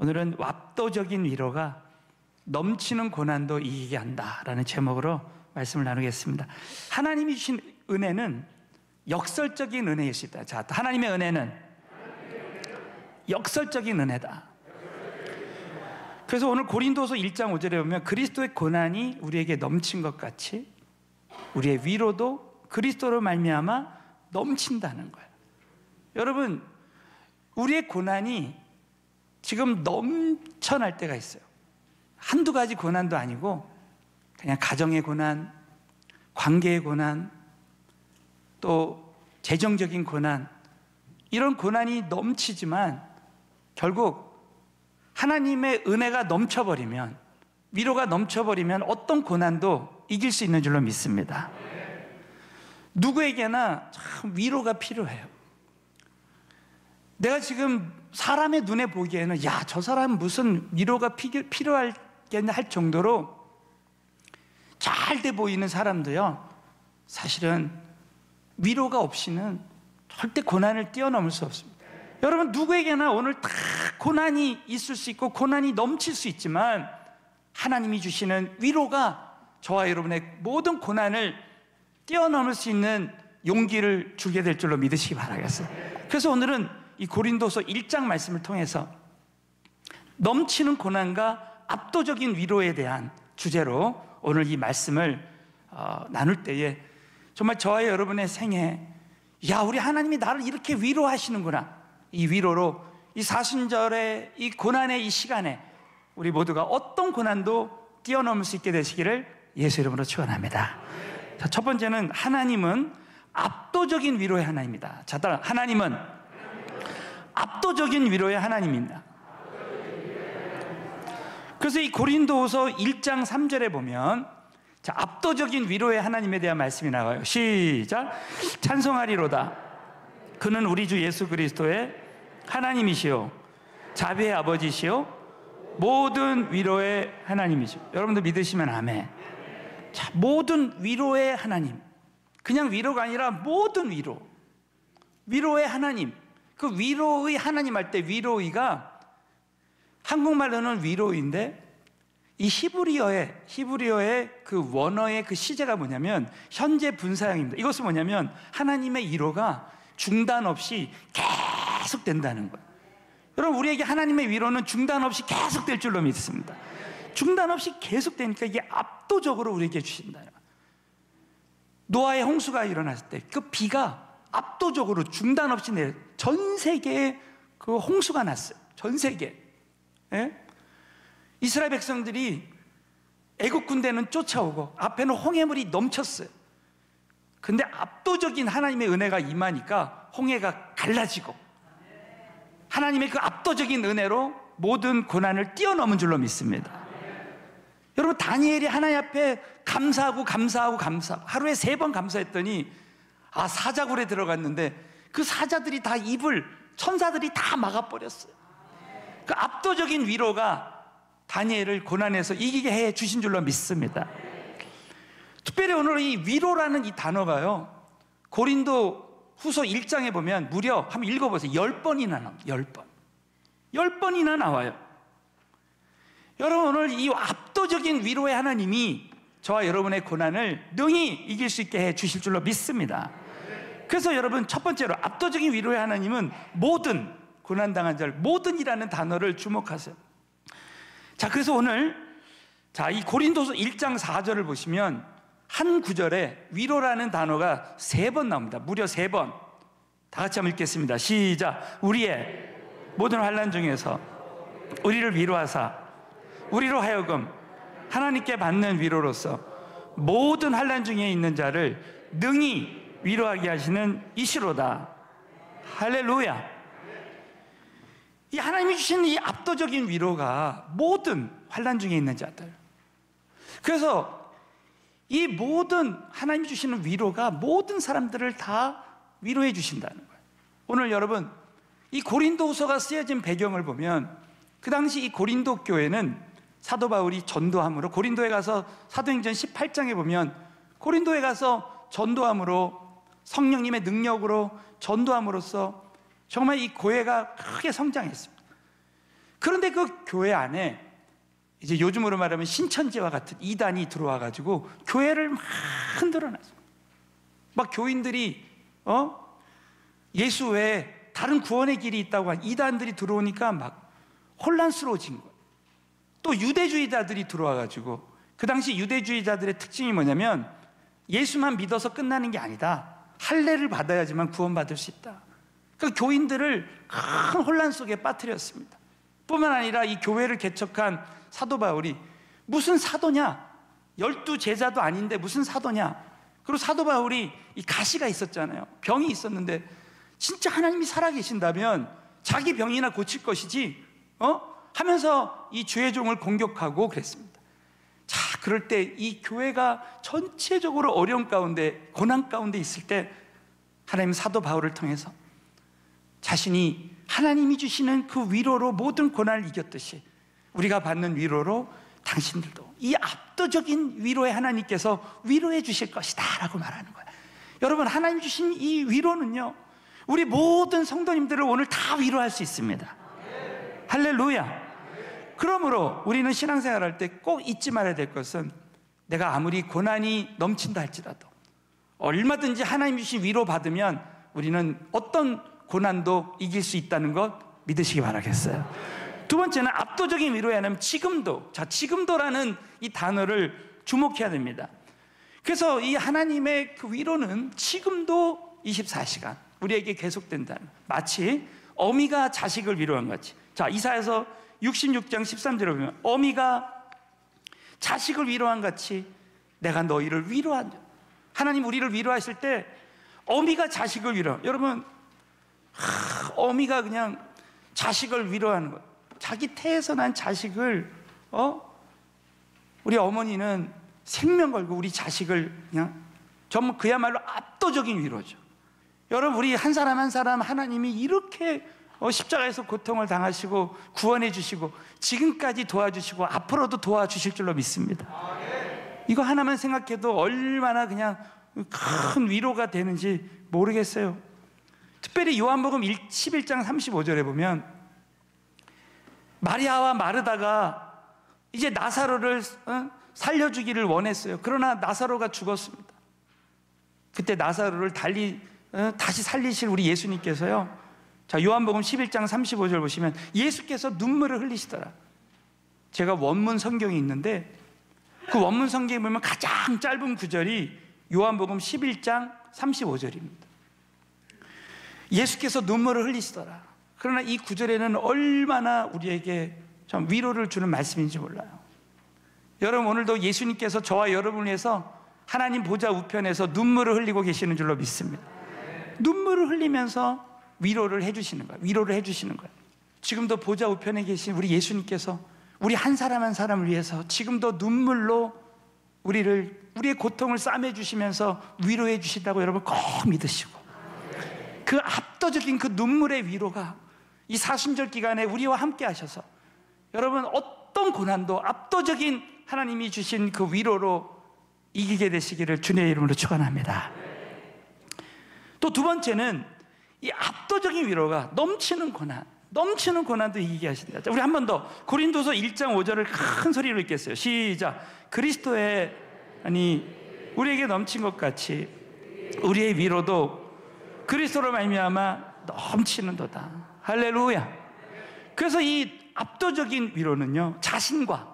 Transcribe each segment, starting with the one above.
오늘은 압도적인 위로가 넘치는 고난도 이기게 한다라는 제목으로 말씀을 나누겠습니다. 하나님이 주신 은혜는 역설적인 은혜일 수 있다. 자, 하나님의 은혜는 역설적인 은혜다. 그래서 오늘 고린도서 1장 5절에 보면 그리스도의 고난이 우리에게 넘친 것 같이 우리의 위로도 그리스도로 말미암아 넘친다는 거예요. 여러분, 우리의 고난이 지금 넘쳐날 때가 있어요. 한두 가지 고난도 아니고 그냥 가정의 고난, 관계의 고난, 또 재정적인 고난, 이런 고난이 넘치지만 결국 하나님의 은혜가 넘쳐버리면, 위로가 넘쳐버리면 어떤 고난도 이길 수 있는 줄로 믿습니다. 누구에게나 참 위로가 필요해요. 내가 지금 사람의 눈에 보기에는 야, 저 사람 무슨 위로가 필요하겠냐 할 정도로 잘 돼 보이는 사람도요, 사실은 위로가 없이는 절대 고난을 뛰어넘을 수 없습니다. 여러분, 누구에게나 오늘 다 고난이 있을 수 있고 고난이 넘칠 수 있지만 하나님이 주시는 위로가 저와 여러분의 모든 고난을 뛰어넘을 수 있는 용기를 주게 될 줄로 믿으시기 바라겠어요. 그래서 오늘은 이 고린도서 1장 말씀을 통해서 넘치는 고난과 압도적인 위로에 대한 주제로 오늘 이 말씀을 나눌 때에 정말 저와 여러분의 생에 야, 우리 하나님이 나를 이렇게 위로하시는구나, 이 위로로 이 사순절의 이 고난의 이 시간에 우리 모두가 어떤 고난도 뛰어넘을 수 있게 되시기를 예수 이름으로 축원합니다. 자, 첫 번째는 하나님은 압도적인 위로의 하나님이다. 자, 따라 하나님은 압도적인 위로의 하나님입니다. 그래서 이 고린도후서 1장 3절에 보면 자, 압도적인 위로의 하나님에 대한 말씀이 나와요. 시작. 찬송하리로다. 그는 우리 주 예수 그리스도의 하나님이시요 자비의 아버지시요 모든 위로의 하나님이시요. 여러분들 믿으시면 아멘. 자, 모든 위로의 하나님, 그냥 위로가 아니라 모든 위로, 위로의 하나님. 그 위로의 하나님 할 때 위로의가 한국말로는 위로인데 이 히브리어의 그 원어의 그 시제가 뭐냐면 현재 분사형입니다. 이것은 뭐냐면 하나님의 위로가 중단 없이 계속 된다는 거예요. 여러분, 우리에게 하나님의 위로는 중단 없이 계속 될 줄로 믿습니다. 중단 없이 계속 되니까 이게 압도적으로 우리에게 주신다. 노아의 홍수가 일어났을 때 그 비가 압도적으로 중단 없이 내려 전 세계에 그 홍수가 났어요. 전 세계. 예? 이스라엘 백성들이 애국 군대는 쫓아오고 앞에는 홍해물이 넘쳤어요. 근데 압도적인 하나님의 은혜가 임하니까 홍해가 갈라지고 하나님의 그 압도적인 은혜로 모든 고난을 뛰어넘은 줄로 믿습니다. 여러분, 다니엘이 하나님 앞에 감사하고 하루에 3번 감사했더니 사자굴에 들어갔는데 그 사자들이 다 입을 천사들이 다 막아버렸어요. 그 압도적인 위로가 다니엘을 고난에서 이기게 해 주신 줄로 믿습니다. 특별히 오늘 이 위로라는 이 단어가요, 고린도 후서 1장에 보면 무려 한번 읽어보세요. 10번이나 나와요. 10번. 10번이나 나와요. 여러분, 오늘 이 압도적인 위로의 하나님이 저와 여러분의 고난을 능히 이길 수 있게 해 주실 줄로 믿습니다. 그래서 여러분, 첫 번째로 압도적인 위로의 하나님은 모든 고난당한 자를, 모든이라는 단어를 주목하세요. 자, 그래서 오늘 이 고린도서 1장 4절을 보시면 한 구절에 위로라는 단어가 3번 나옵니다. 무려 3번. 다 같이 한번 읽겠습니다. 시작. 우리의 모든 환난 중에서 우리를 위로하사 우리로 하여금 하나님께 받는 위로로서 모든 환난 중에 있는 자를 능히 위로하게 하시는 이시로다. 할렐루야. 이 하나님이 주시는 이 압도적인 위로가 모든 환난 중에 있는 자들, 그래서 이 모든 하나님이 주시는 위로가 모든 사람들을 다 위로해 주신다는 거예요. 오늘 여러분, 이 고린도후서가 쓰여진 배경을 보면 그 당시 이 고린도 교회는 사도 바울이 전도함으로, 고린도에 가서 사도행전 18장에 보면 고린도에 가서 전도함으로, 성령님의 능력으로 전도함으로써 정말 이 교회가 크게 성장했습니다. 그런데 그 교회 안에 이제 요즘으로 말하면 신천지와 같은 이단이 들어와 가지고 교회를 막 흔들어놨어요. 막 교인들이 예수 외에 다른 구원의 길이 있다고 한 이단들이 들어오니까 막 혼란스러워진 거예요. 또 유대주의자들이 들어와 가지고, 그 당시 유대주의자들의 특징이 뭐냐면 예수만 믿어서 끝나는 게 아니다. 할례를 받아야지만 구원받을 수 있다. 그 교인들을 큰 혼란 속에 빠뜨렸습니다. 뿐만 아니라 이 교회를 개척한 사도 바울이 무슨 사도냐? 12제자도 아닌데 무슨 사도냐? 그리고 사도 바울이 이 가시가 있었잖아요. 병이 있었는데 진짜 하나님이 살아계신다면 자기 병이나 고칠 것이지 하면서 이 주의 종을 공격하고 그랬습니다. 자, 그럴 때 이 교회가 전체적으로 어려움 가운데, 고난 가운데 있을 때 하나님 사도 바울을 통해서 자신이 하나님이 주시는 그 위로로 모든 고난을 이겼듯이 우리가 받는 위로로 당신들도 이 압도적인 위로의 하나님께서 위로해 주실 것이다 라고 말하는 거예요. 여러분, 하나님 주신 이 위로는요, 우리 모든 성도님들을 오늘 다 위로할 수 있습니다. 할렐루야. 그러므로 우리는 신앙생활 할 때 꼭 잊지 말아야 될 것은, 내가 아무리 고난이 넘친다 할지라도 얼마든지 하나님 주신 위로 받으면 우리는 어떤 고난도 이길 수 있다는 것 믿으시기 바라겠어요. 두 번째는 압도적인 위로에 하면 지금도. 자, 지금도라는 이 단어를 주목해야 됩니다. 그래서 이 하나님의 그 위로는 지금도 24시간 우리에게 계속된다는, 마치 어미가 자식을 위로한 같이. 자, 이사야서 66장 13절에 보면 어미가 자식을 위로한 같이 내가 너희를 위로한다. 하나님 우리를 위로하실 때 어미가 자식을 위로. 여러분, 어미가 그냥 자식을 위로하는 거예요. 자기 태에서 난 자식을 우리 어머니는 생명 걸고 우리 자식을 그냥 정말 그야말로 압도적인 위로죠. 여러분, 우리 한 사람 한 사람 하나님이 이렇게 십자가에서 고통을 당하시고 구원해 주시고 지금까지 도와주시고 앞으로도 도와주실 줄로 믿습니다. 이거 하나만 생각해도 얼마나 그냥 큰 위로가 되는지 모르겠어요. 특별히 요한복음 11장 35절에 보면 마리아와 마르다가 이제 나사로를 살려주기를 원했어요. 그러나 나사로가 죽었습니다. 그때 나사로를 다시 살리실 우리 예수님께서요, 자, 요한복음 11장 35절 보시면 예수께서 눈물을 흘리시더라. 제가 원문 성경이 있는데 그 원문 성경에 보면 가장 짧은 구절이 요한복음 11장 35절입니다. 예수께서 눈물을 흘리시더라. 그러나 이 구절에는 얼마나 우리에게 좀 위로를 주는 말씀인지 몰라요. 여러분, 오늘도 예수님께서 저와 여러분을 위해서 하나님 보좌 우편에서 눈물을 흘리고 계시는 줄로 믿습니다. 눈물을 흘리면서 위로를 해주시는 거예요. 위로를 해주시는 거예요. 지금도 보좌 우편에 계신 우리 예수님께서 우리 한 사람 한 사람을 위해서 지금도 눈물로 우리의 고통을 싸매 주시면서 위로해 주신다고 여러분 꼭 믿으시고, 그 압도적인 그 눈물의 위로가 이 사순절 기간에 우리와 함께 하셔서 여러분 어떤 고난도 압도적인 하나님이 주신 그 위로로 이기게 되시기를 주님의 이름으로 축원합니다. 또 두 번째는 이 압도적인 위로가 넘치는 고난도 이기게 하신다. 우리 한 번 더 고린도서 1장 5절을 큰 소리로 읽겠어요. 시작. 그리스도의 우리에게 넘친 것 같이 우리의 위로도 그리스도로 말미암아 넘치는도다. 할렐루야. 그래서 이 압도적인 위로는요, 자신과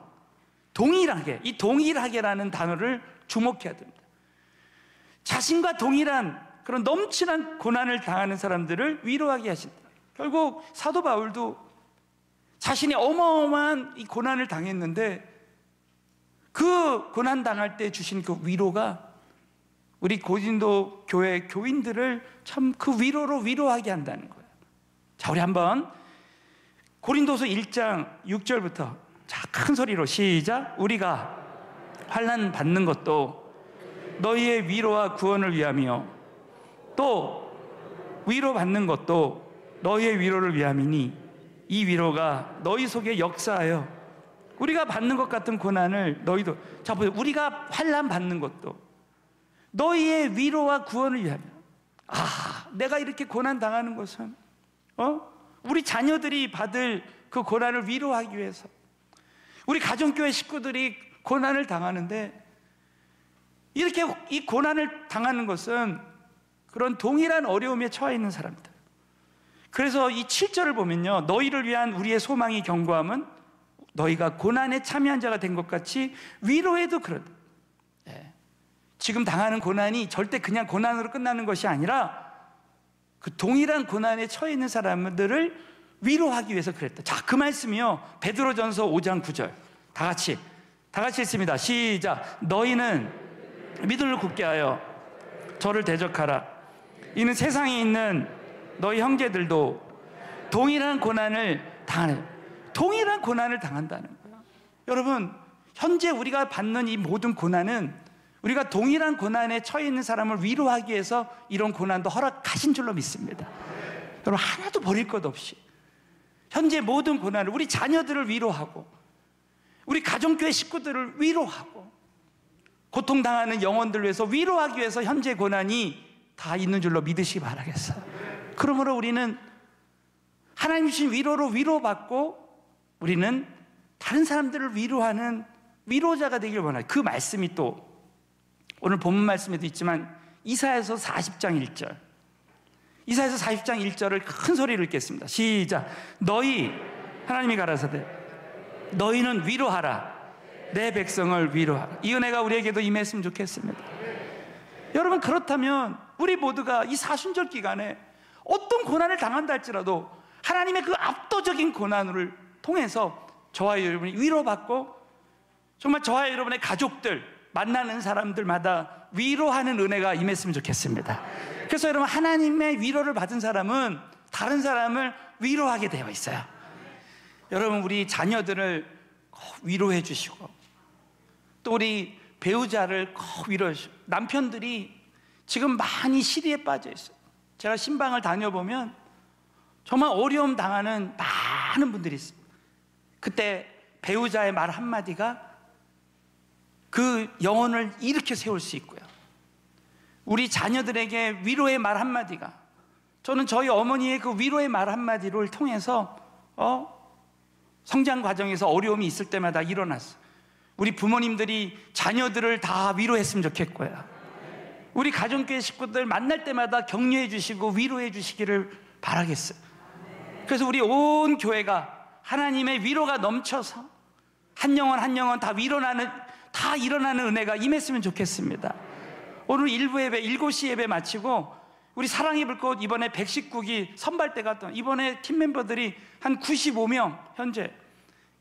동일하게, 이 동일하게라는 단어를 주목해야 됩니다. 자신과 동일한 그런 넘치는 고난을 당하는 사람들을 위로하게 하신다. 결국 사도 바울도 자신이 어마어마한 이 고난을 당했는데 그 고난 당할 때 주신 그 위로가 우리 고린도 교회 교인들을 참 그 위로로 위로하게 한다는 거예요. 자, 우리 한번 고린도서 1장 6절부터 큰 소리로 시작. 우리가 환난 받는 것도 너희의 위로와 구원을 위함이요 또 위로 받는 것도 너희의 위로를 위함이니 이 위로가 너희 속에 역사하여 우리가 받는 것 같은 고난을 너희도, 자 보세요, 우리가 환난 받는 것도 너희의 위로와 구원을 위하며, 내가 이렇게 고난 당하는 것은 우리 자녀들이 받을 그 고난을 위로하기 위해서. 우리 가정교회 식구들이 고난을 당하는데, 이렇게 이 고난을 당하는 것은 그런 동일한 어려움에 처해 있는 사람들. 그래서 이 7절을 보면요, 너희를 위한 우리의 소망이 견고함은 너희가 고난에 참여한 자가 된 것 같이 위로해도 그렇다. 지금 당하는 고난이 절대 그냥 고난으로 끝나는 것이 아니라 그 동일한 고난에 처해 있는 사람들을 위로하기 위해서 그랬다. 자, 그 말씀이요, 베드로전서 5장 9절 다 같이 읽습니다. 시작. 너희는 믿음을 굳게 하여 저를 대적하라. 이는 세상에 있는 너희 형제들도 동일한 고난을 당한다는 거예요. 여러분, 현재 우리가 받는 이 모든 고난은 우리가 동일한 고난에 처해 있는 사람을 위로하기 위해서 이런 고난도 허락하신 줄로 믿습니다. 여러분, 하나도 버릴 것 없이 현재 모든 고난을, 우리 자녀들을 위로하고 우리 가정교회 식구들을 위로하고 고통당하는 영혼들을 위해서 위로하기 위해서 현재 고난이 다 있는 줄로 믿으시기 바라겠어요. 그러므로 우리는 하나님 주신 위로로 위로받고 우리는 다른 사람들을 위로하는 위로자가 되길 원해요. 그 말씀이 또 오늘 본문 말씀에도 있지만 이사야서 40장 1절, 이사야서 40장 1절을 큰 소리로 읽겠습니다. 시작. 하나님이 가라사대 너희는 위로하라. 내 백성을 위로하라. 이 은혜가 우리에게도 임했으면 좋겠습니다. 여러분, 그렇다면 우리 모두가 이 사순절 기간에 어떤 고난을 당한다 할지라도 하나님의 그 압도적인 고난을 통해서 저와 여러분이 위로받고 정말 저와 여러분의 가족들, 만나는 사람들마다 위로하는 은혜가 임했으면 좋겠습니다. 그래서 여러분, 하나님의 위로를 받은 사람은 다른 사람을 위로하게 되어 있어요. 여러분, 우리 자녀들을 꼭 위로해 주시고 또 우리 배우자를 꼭 위로해 주시고, 남편들이 지금 많이 시리에 빠져 있어요. 제가 신방을 다녀보면 정말 어려움 당하는 많은 분들이 있습니다. 그때 배우자의 말 한마디가 그 영혼을 일으켜 세울 수 있고요, 우리 자녀들에게 위로의 말 한마디가, 저는 저희 어머니의 그 위로의 말 한마디를 통해서 성장 과정에서 어려움이 있을 때마다 일어났어요. 우리 부모님들이 자녀들을 다 위로했으면 좋겠고요, 우리 가정교회 식구들 만날 때마다 격려해 주시고 위로해 주시기를 바라겠어요. 그래서 우리 온 교회가 하나님의 위로가 넘쳐서 한 영혼 한 영혼 다 일어나는 은혜가 임했으면 좋겠습니다. 오늘 일부 예배 7시 예배 마치고 우리 사랑의 불꽃 이번에 119기 선발대가 이번에 팀 멤버들이 한 95명, 현재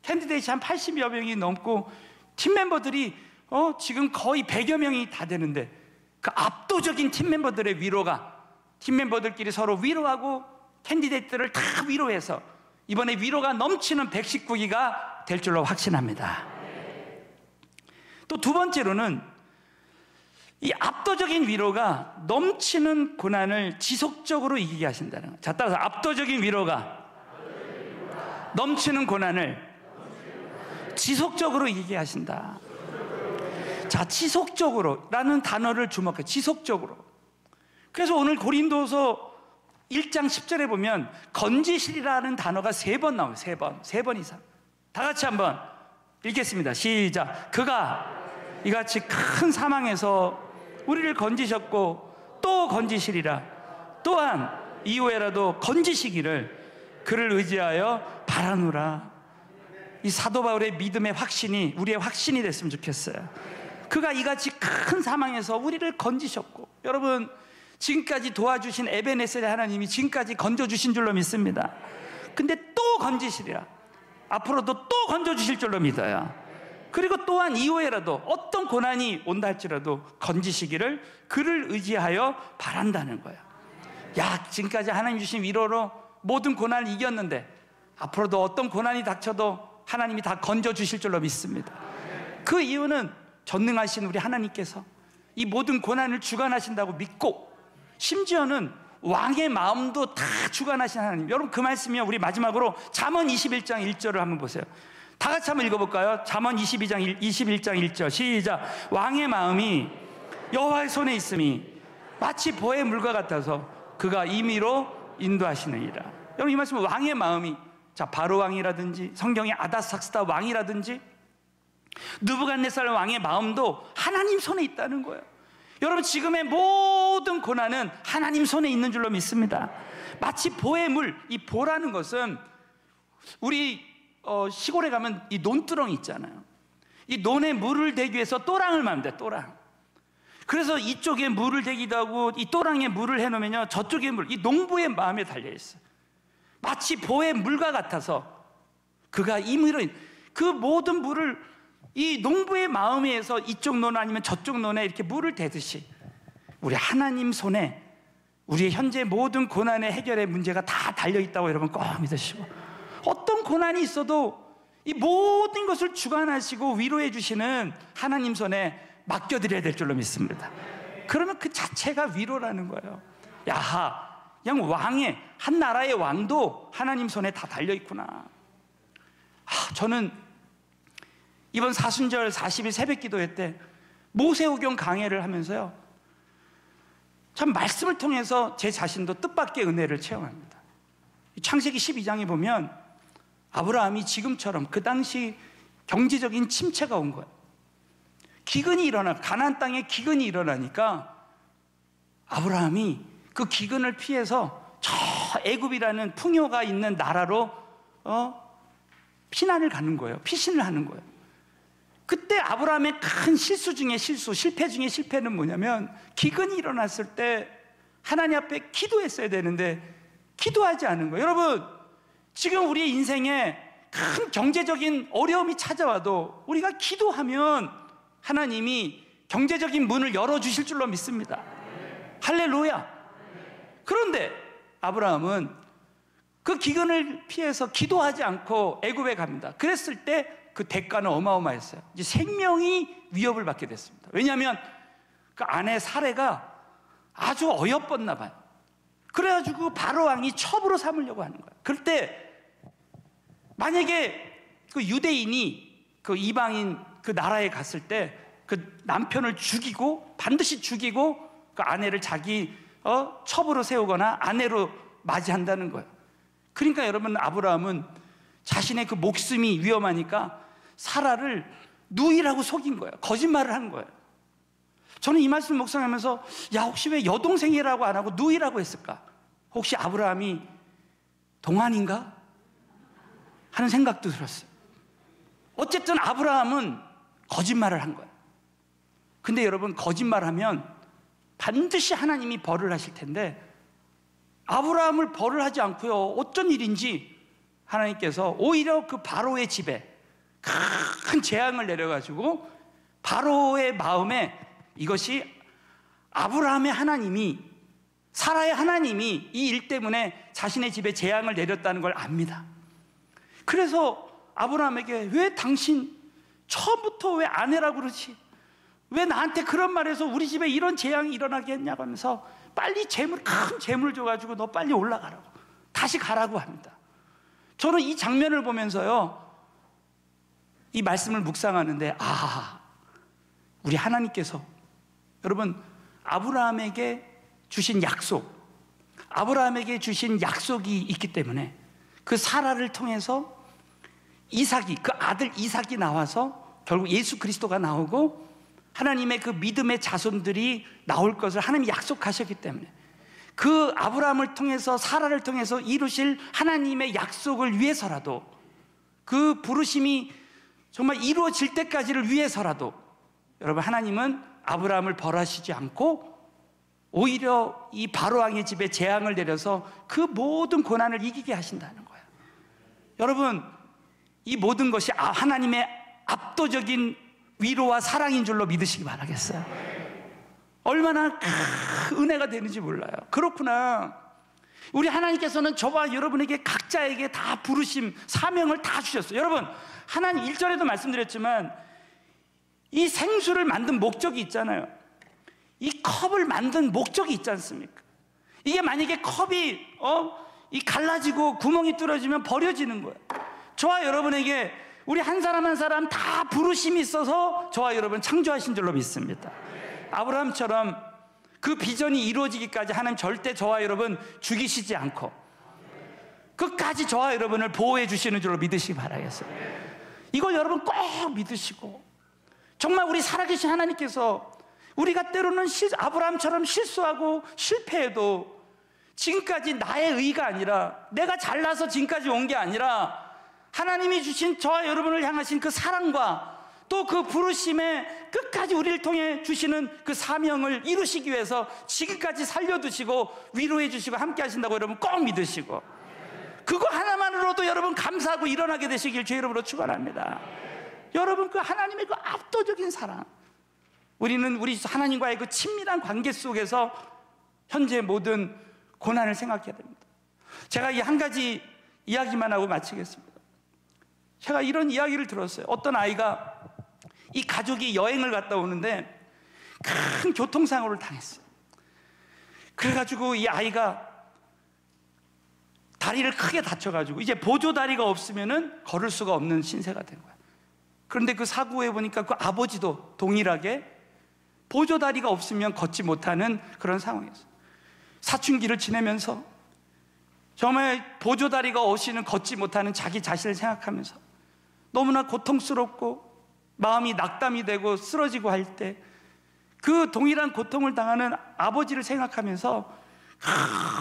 캔디데이트 한 80여 명이 넘고 팀 멤버들이 지금 거의 100여 명이 다 되는데, 그 압도적인 팀 멤버들의 위로가, 팀 멤버들끼리 서로 위로하고 캔디데이트를 다 위로해서 이번에 위로가 넘치는 119기가 될 줄로 확신합니다. 또 두 번째로는 이 압도적인 위로가 넘치는 고난을 지속적으로 이기게 하신다는 거예요. 자, 따라서 압도적인 위로가 넘치는 고난을 지속적으로 이기게 하신다. 자, 지속적으로라는 단어를 주목해요. 지속적으로. 그래서 오늘 고린도서 1장 10절에 보면 건지시리라는 단어가 3번 나와요. 3번 이상. 다 같이 한번 읽겠습니다. 시작. 그가 이같이 큰 사망에서 우리를 건지셨고 또 건지시리라. 또한 이후에라도 건지시기를 그를 의지하여 바라노라. 이 사도 바울의 믿음의 확신이 우리의 확신이 됐으면 좋겠어요. 그가 이같이 큰 사망에서 우리를 건지셨고, 여러분, 지금까지 도와주신 에베네셀의 하나님이 지금까지 건져주신 줄로 믿습니다. 근데 또 건지시리라. 앞으로도 또 건져주실 줄로 믿어요. 그리고 또한 이후에라도 어떤 고난이 온다 할지라도 건지시기를 그를 의지하여 바란다는 거예요. 야, 지금까지 하나님 주신 위로로 모든 고난을 이겼는데 앞으로도 어떤 고난이 닥쳐도 하나님이 다 건져주실 줄로 믿습니다. 그 이유는 전능하신 우리 하나님께서 이 모든 고난을 주관하신다고 믿고, 심지어는 왕의 마음도 다 주관하신 하나님. 여러분, 그 말씀이요, 우리 마지막으로 잠언 21장 1절을 한번 보세요. 다 같이 한번 읽어볼까요? 잠언 21장 1절 시작. 왕의 마음이 여호와의 손에 있음이 마치 보의 물과 같아서 그가 임의로 인도하시느니라. 여러분, 이 말씀은 왕의 마음이 자, 바로 왕이라든지 성경의 아다삭스다 왕이라든지 느부갓네살 왕의 마음도 하나님 손에 있다는 거예요. 여러분, 지금의 모든 고난은 하나님 손에 있는 줄로 믿습니다. 마치 보의 물, 이 보라는 것은 우리 시골에 가면 이 논두렁이 있잖아요. 이 논에 물을 대기 위해서 또랑을 맙니다. 또랑. 그래서 이쪽에 물을 대기도 하고 이 또랑에 물을 해놓으면요, 저쪽에 물, 이 농부의 마음에 달려있어요. 마치 보의 물과 같아서 그가 이 물을, 그 모든 물을 이 농부의 마음에서 이쪽 논 아니면 저쪽 논에 이렇게 물을 대듯이 우리 하나님 손에 우리의 현재 모든 고난의 해결의 문제가 다 달려있다고 여러분 꼭 믿으시고, 어떤 고난이 있어도 이 모든 것을 주관하시고 위로해 주시는 하나님 손에 맡겨드려야 될 줄로 믿습니다. 그러면 그 자체가 위로라는 거예요. 야하, 그냥 왕의, 한 나라의 왕도 하나님 손에 다 달려있구나. 저는 이번 사순절 40일 새벽 기도회 때 모세오경 강해를 하면서요, 참 말씀을 통해서 제 자신도 뜻밖의 은혜를 체험합니다. 창세기 12장에 보면 아브라함이 지금처럼 그 당시 경제적인 침체가 온 거예요. 기근이 일어나, 가나안 땅에 기근이 일어나니까 아브라함이 그 기근을 피해서 저 애굽이라는 풍요가 있는 나라로 피난을 가는 거예요. 피신을 하는 거예요. 그때 아브라함의 큰 실수 중에 실수, 실패 중에 실패는 뭐냐면, 기근이 일어났을 때 하나님 앞에 기도했어야 되는데 기도하지 않은 거예요. 여러분, 지금 우리의 인생에 큰 경제적인 어려움이 찾아와도 우리가 기도하면 하나님이 경제적인 문을 열어주실 줄로 믿습니다. 할렐루야. 그런데 아브라함은 그 기근을 피해서 기도하지 않고 애굽에 갑니다. 그랬을 때 그 대가는 어마어마했어요. 이제 생명이 위협을 받게 됐습니다. 왜냐하면 그 아내 사레가 아주 어여뻤나 봐요. 그래가지고 바로 왕이 첩으로 삼으려고 하는 거예요. 그럴 때 만약에 그 유대인이 그 이방인 그 나라에 갔을 때 그 남편을 죽이고, 반드시 죽이고 그 아내를 자기 첩으로 세우거나 아내로 맞이한다는 거예요. 그러니까 여러분, 아브라함은 자신의 그 목숨이 위험하니까 사라를 누이라고 속인 거예요. 거짓말을 한 거예요. 저는 이 말씀 묵상하면서, 야, 혹시 왜 여동생이라고 안 하고 누이라고 했을까? 혹시 아브라함이 동안인가? 하는 생각도 들었어요. 어쨌든 아브라함은 거짓말을 한 거예요. 근데 여러분, 거짓말하면 반드시 하나님이 벌을 하실 텐데 아브라함을 벌을 하지 않고요, 어쩐 일인지 하나님께서 오히려 그 바로의 집에 큰 재앙을 내려가지고 바로의 마음에 이것이 아브라함의 하나님이, 사라의 하나님이 이 일 때문에 자신의 집에 재앙을 내렸다는 걸 압니다. 그래서 아브라함에게, 왜 당신 처음부터 왜 아내라고 그러지? 왜 나한테 그런 말해서 우리 집에 이런 재앙이 일어나게 했냐고 하면서 빨리 큰 재물 줘가지고 너 빨리 올라가라고, 다시 가라고 합니다. 저는 이 장면을 보면서요, 이 말씀을 묵상하는데, 우리 하나님께서, 여러분, 아브라함에게 주신 약속, 아브라함에게 주신 약속이 있기 때문에 그 사라를 통해서 이삭이, 그 아들 이삭이 나와서 결국 예수 그리스도가 나오고 하나님의 그 믿음의 자손들이 나올 것을 하나님이 약속하셨기 때문에 그 아브라함을 통해서, 사라를 통해서 이루실 하나님의 약속을 위해서라도, 그 부르심이 정말 이루어질 때까지를 위해서라도 여러분, 하나님은 아브라함을 벌하시지 않고 오히려 이 바로왕의 집에 재앙을 내려서 그 모든 고난을 이기게 하신다는 거예요. 여러분, 이 모든 것이 하나님의 압도적인 위로와 사랑인 줄로 믿으시기 바라겠어요. 얼마나 큰 은혜가 되는지 몰라요. 그렇구나. 우리 하나님께서는 저와 여러분에게 각자에게 다 부르심, 사명을 다 주셨어요. 여러분, 하나님 1절에도 말씀드렸지만 이 생수를 만든 목적이 있잖아요. 이 컵을 만든 목적이 있지 않습니까? 이게 만약에 컵이 이 갈라지고 구멍이 뚫어지면 버려지는 거예요. 저와 여러분에게 우리 한 사람 한 사람 다 부르심이 있어서 저와 여러분 창조하신 줄로 믿습니다. 아브라함처럼 그 비전이 이루어지기까지 하나님 절대 저와 여러분 죽이시지 않고, 끝까지 저와 여러분을 보호해 주시는 줄로 믿으시기 바라겠어요. 이걸 여러분 꼭 믿으시고, 정말 우리 살아계신 하나님께서 우리가 때로는 아브라함처럼 실수하고 실패해도 지금까지 나의 의가 아니라, 내가 잘나서 지금까지 온 게 아니라 하나님이 주신 저와 여러분을 향하신 그 사랑과 또 그 부르심에 끝까지 우리를 통해 주시는 그 사명을 이루시기 위해서 지금까지 살려두시고 위로해 주시고 함께 하신다고 여러분 꼭 믿으시고, 그거 하나만으로도 여러분 감사하고 일어나게 되시길 주의 이름으로 축원합니다. 여러분, 그 하나님의 그 압도적인 사랑, 우리는 우리 하나님과의 그 친밀한 관계 속에서 현재 모든 고난을 생각해야 됩니다. 제가 이 한 가지 이야기만 하고 마치겠습니다. 제가 이런 이야기를 들었어요. 어떤 아이가, 이 가족이 여행을 갔다 오는데 큰 교통사고를 당했어요. 그래가지고 이 아이가 다리를 크게 다쳐가지고 이제 보조다리가 없으면은 걸을 수가 없는 신세가 된 거야. 그런데 그 사고에 보니까 그 아버지도 동일하게 보조다리가 없으면 걷지 못하는 그런 상황이었어요. 사춘기를 지내면서 정말 보조다리가 없이는 걷지 못하는 자기 자신을 생각하면서 너무나 고통스럽고 마음이 낙담이 되고 쓰러지고 할 때 그 동일한 고통을 당하는 아버지를 생각하면서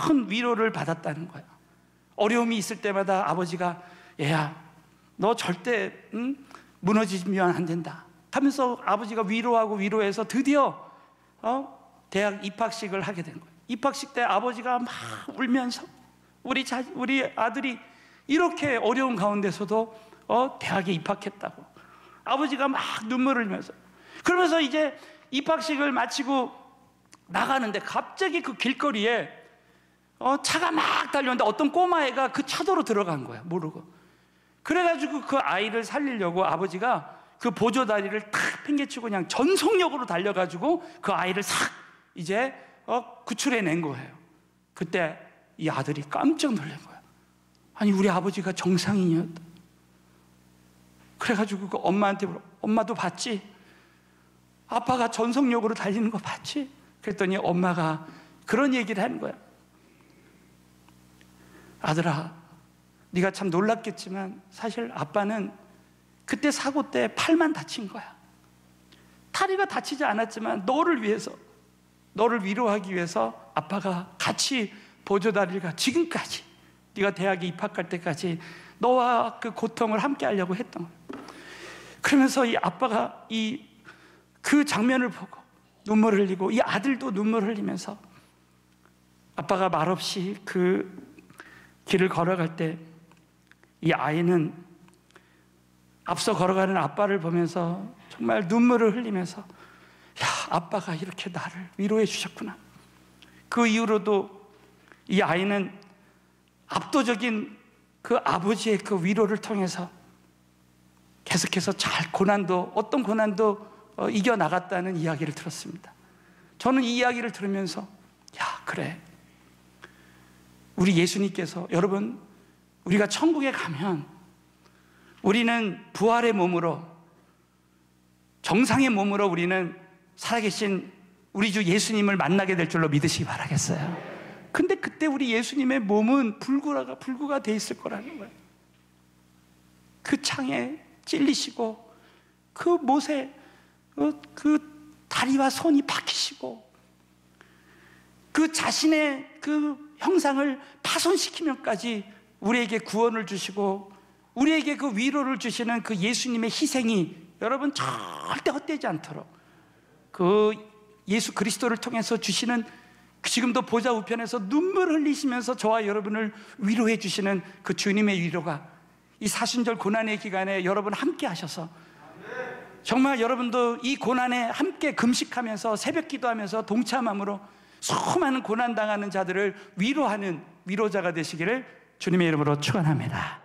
큰 위로를 받았다는 거예요. 어려움이 있을 때마다 아버지가, 얘야, 너 절대 무너지면 안 된다 하면서 아버지가 위로하고 위로해서 드디어 대학 입학식을 하게 된 거예요. 입학식 때 아버지가 막 울면서 우리 아들이 이렇게 어려운 가운데서도 대학에 입학했다고 아버지가 막 눈물을 흘리면서, 그러면서 이제 입학식을 마치고 나가는데 갑자기 그 길거리에 차가 막 달려오는데 어떤 꼬마애가 그 차도로 들어간 거야, 모르고. 그래가지고 그 아이를 살리려고 아버지가 그 보조다리를 탁 팽개치고 그냥 전속력으로 달려가지고 그 아이를 싹 이제 구출해낸 거예요. 그때 이 아들이 깜짝 놀란 거야. 아니, 우리 아버지가 정상인이었다. 그래가지고 그 엄마한테 물어, 엄마도 봤지? 아빠가 전속력으로 달리는 거 봤지? 그랬더니 엄마가 그런 얘기를 하는 거야. 아들아, 네가 참 놀랐겠지만 사실 아빠는 그때 사고 때 팔만 다친 거야. 다리가 다치지 않았지만 너를 위해서, 너를 위로하기 위해서 아빠가 같이 보조다리가 지금까지 네가 대학에 입학할 때까지 너와 그 고통을 함께 하려고 했던 거야. 그러면서 이 아빠가 그 장면을 보고 눈물을 흘리고 이 아들도 눈물을 흘리면서 아빠가 말없이 그 길을 걸어갈 때 이 아이는 앞서 걸어가는 아빠를 보면서 정말 눈물을 흘리면서, 야, 아빠가 이렇게 나를 위로해 주셨구나. 그 이후로도 이 아이는 압도적인 그 아버지의 그 위로를 통해서 계속해서 어떤 고난도 이겨나갔다는 이야기를 들었습니다. 저는 이 이야기를 들으면서, 야, 그래, 우리 예수님께서, 여러분, 우리가 천국에 가면 우리는 부활의 몸으로, 정상의 몸으로 우리는 살아계신 우리 주 예수님을 만나게 될 줄로 믿으시기 바라겠어요. 근데 그때 우리 예수님의 몸은 불구가 돼 있을 거라는 거예요. 그 창에 찔리시고 그 못에 그 다리와 손이 박히시고 그 자신의 그 형상을 파손시키면까지 우리에게 구원을 주시고 우리에게 그 위로를 주시는 그 예수님의 희생이 여러분 절대 헛되지 않도록 그 예수 그리스도를 통해서 주시는, 지금도 보좌 우편에서 눈물 흘리시면서 저와 여러분을 위로해 주시는 그 주님의 위로가 이 사순절 고난의 기간에 여러분 함께 하셔서 정말 여러분도 이 고난에 함께 금식하면서 새벽 기도하면서 동참함으로 수많은 고난당하는 자들을 위로하는 위로자가 되시기를 주님의 이름으로 축원합니다.